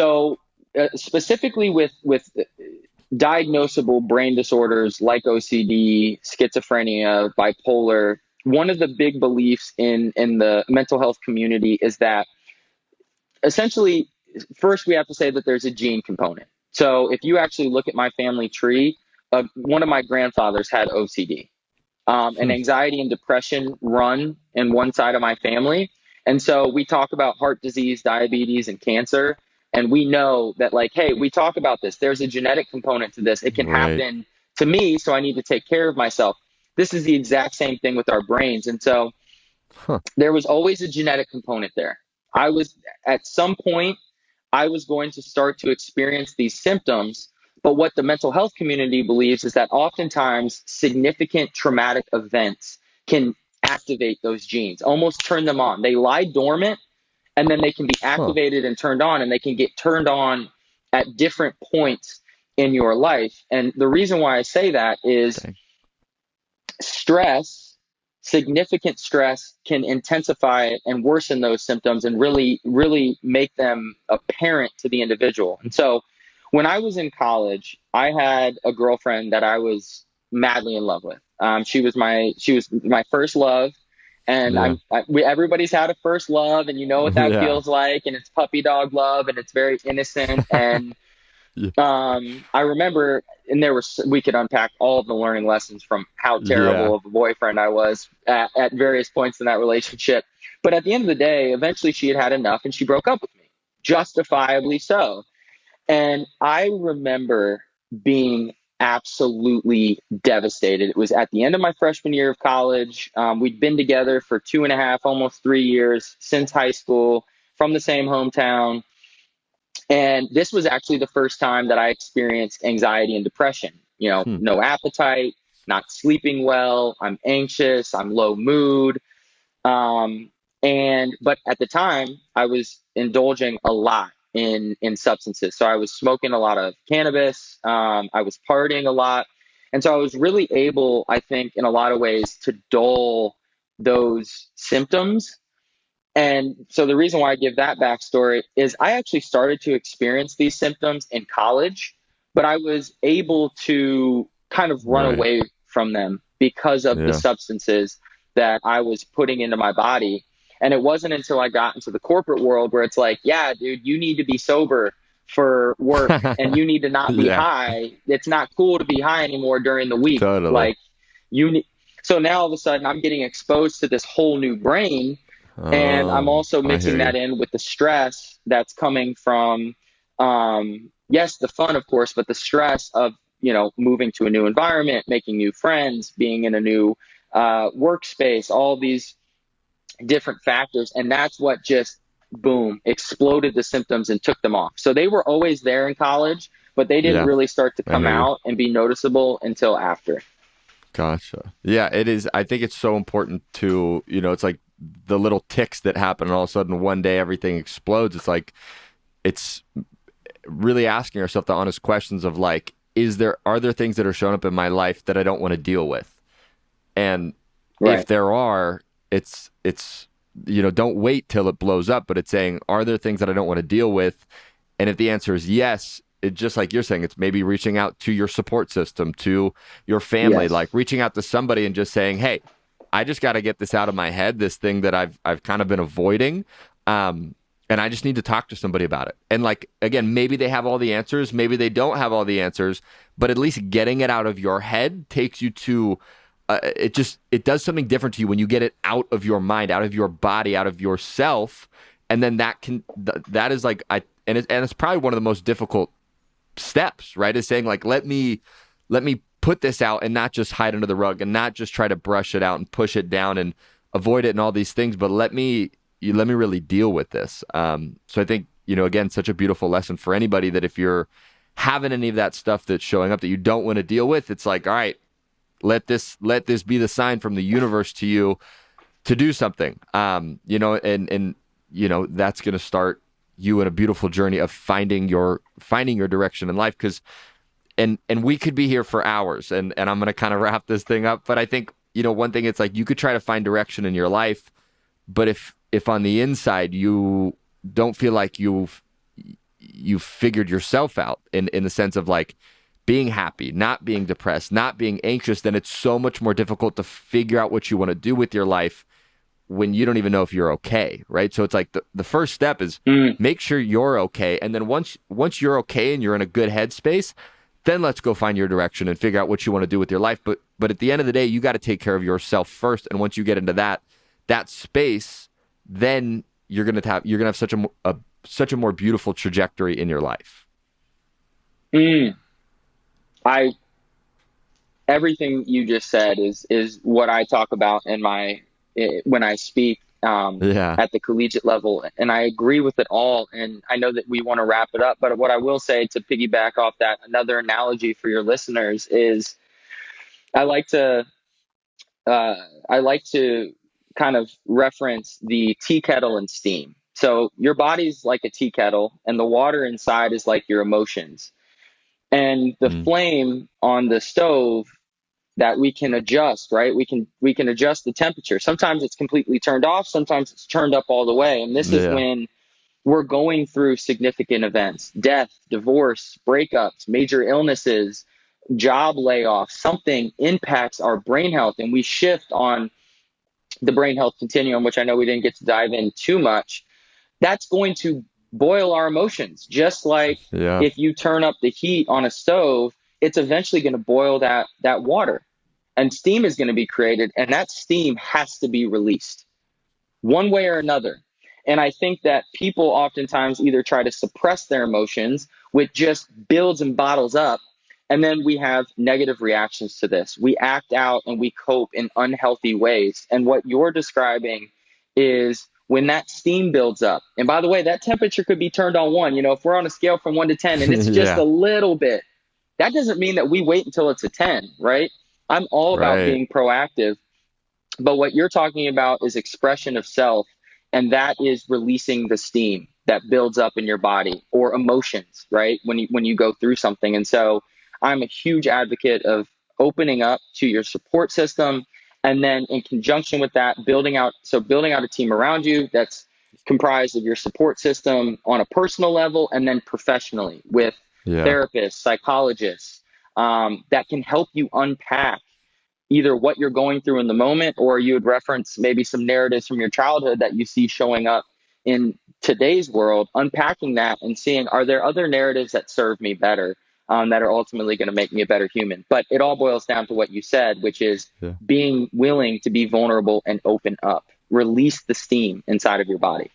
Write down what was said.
So specifically with diagnosable brain disorders like OCD, schizophrenia, bipolar, one of the big beliefs in the mental health community is that essentially, first we have to say that there's a gene component. So if you actually look at my family tree, one of my grandfathers had OCD, and Hmm. anxiety and depression run in one side of my family. And so we talk about heart disease, diabetes, and cancer. And we know that, like, hey, we talk about this. There's a genetic component to this. It can Right. happen to me, so I need to take care of myself. This is the exact same thing with our brains. And so Huh. there was always a genetic component there. I was, at some point, I was going to start to experience these symptoms. But what the mental health community believes is that oftentimes significant traumatic events can activate those genes, almost turn them on. They lie dormant, and then they can be Huh. activated and turned on, and they can get turned on at different points in your life. And the reason why I say that is Dang. stress, significant stress, can intensify and worsen those symptoms and really make them apparent to the individual. And so when I was in college, I had a girlfriend that I was madly in love with. She was my first love. And Yeah. everybody's had a first love, and you know what that Yeah. feels like, and it's puppy dog love, and it's very innocent. And Yeah. I remember, and we could unpack all of the learning lessons from how Yeah. terrible of a boyfriend I was at various points in that relationship. But at the end of the day, eventually she had enough and she broke up with me, justifiably so. And I remember being absolutely devastated. It was at the end of my freshman year of college. We'd been together for 2.5, almost 3 years since high school, from the same hometown. And this was actually the first time that I experienced anxiety and depression. Hmm. No appetite, not sleeping well, I'm anxious, I'm low mood. Um, but at the time, I was indulging a lot in substances. So I was smoking a lot of cannabis, I was partying a lot. And so I was really able, I think, in a lot of ways, to dull those symptoms. And so the reason why I give that backstory is I actually started to experience these symptoms in college, but I was able to kind of run Right. away from them because of the Yeah. substances that I was putting into my body. And it wasn't until I got into the corporate world where it's like, yeah, dude, you need to be sober for work and you need to not be Yeah. high. It's not cool to be high anymore during the week. Totally. Like, you need. So now all of a sudden I'm getting exposed to this whole new brain, and I'm Oh, also I hear mixing that you. in with the stress that's coming from, yes, the fun, of course, but the stress of, moving to a new environment, making new friends, being in a new workspace, all these different factors. And that's what just, boom, exploded the symptoms and took them off. So they were always there in college, but they didn't Yeah. really start to I come hear you. out and be noticeable until after. Gotcha. Yeah, it is. I think it's so important to, it's like the little ticks that happen and all of a sudden one day everything explodes. It's like, it's really asking ourselves the honest questions of like, are there things that are showing up in my life that I don't want to deal with? And if Right. there are, it's don't wait till it blows up, but it's saying, are there things that I don't want to deal with? And if the answer is yes, it just like you're saying, it's maybe reaching out to your support system, to your family, like Yes. reaching out to somebody and just saying, "Hey, I just got to get this out of my head, this thing that I've kind of been avoiding." And I just need to talk to somebody about it. And like again, maybe they have all the answers, maybe they don't have all the answers, but at least getting it out of your head takes you to it does something different to you when you get it out of your mind, out of your body, out of yourself, and then that is like and it's probably one of the most difficult steps, right? Is saying like let me put this out and not just hide under the rug and not just try to brush it out and push it down and avoid it and all these things, but let me really deal with this. So I think again, such a beautiful lesson for anybody that if you're having any of that stuff that's showing up that you don't want to deal with, it's like, all right, let this be the sign from the universe to you to do something. And that's going to start you in a beautiful journey of finding your direction in life. Because and we could be here for hours, and I'm going to kind of wrap this thing up. But I think one thing, it's like you could try to find direction in your life, but if on the inside you don't feel like you've figured yourself out in the sense of like being happy, not being depressed, not being anxious, then it's so much more difficult to figure out what you want to do with your life when you don't even know if you're okay, right? So it's like the first step is Mm, make sure you're okay. And then once you're okay and you're in a good headspace, then let's go find your direction and figure out what you want to do with your life. But at the end of the day, you got to take care of yourself first. And once you get into that space, then you're gonna have such a more beautiful trajectory in your life. mm. I Everything you just said is what I talk about in my when I speak Yeah. at the collegiate level, and I agree with it all. And I know that we want to wrap it up, but what I will say to piggyback off that, another analogy for your listeners is I like to uh, I like to kind of reference the tea kettle and steam. So your body's like a tea kettle, and the water inside is like your emotions. And the Mm. flame on the stove that we can adjust, right? We can adjust the temperature. Sometimes it's completely turned off, sometimes it's turned up all the way. And this is Yeah. when we're going through significant events, death, divorce, breakups, major illnesses, job layoffs, something impacts our brain health, and we shift on the brain health continuum, which I know we didn't get to dive in too much. That's going to boil our emotions. Just like Yeah. if you turn up the heat on a stove, it's eventually going to boil that water, and steam is going to be created, and that steam has to be released one way or another. And I think that people oftentimes either try to suppress their emotions, which just builds and bottles up. And then we have negative reactions to this. We act out and we cope in unhealthy ways. And what you're describing is when that steam builds up. And by the way, that temperature could be turned on one. If we're on a scale from 1 to 10 and it's just Yeah. a little bit, that doesn't mean that we wait until it's a 10, right? I'm all about Right. being proactive, but what you're talking about is expression of self, and that is releasing the steam that builds up in your body, or emotions, right? When you go through something. And so I'm a huge advocate of opening up to your support system, and then in conjunction with that, building out a team around you that's comprised of your support system on a personal level, and then professionally with Yeah. therapists, psychologists, that can help you unpack either what you're going through in the moment, or you would reference maybe some narratives from your childhood that you see showing up in today's world, unpacking that and seeing, are there other narratives that serve me better, that are ultimately going to make me a better human? But it all boils down to what you said, which is Yeah. being willing to be vulnerable and open up, release the steam inside of your body.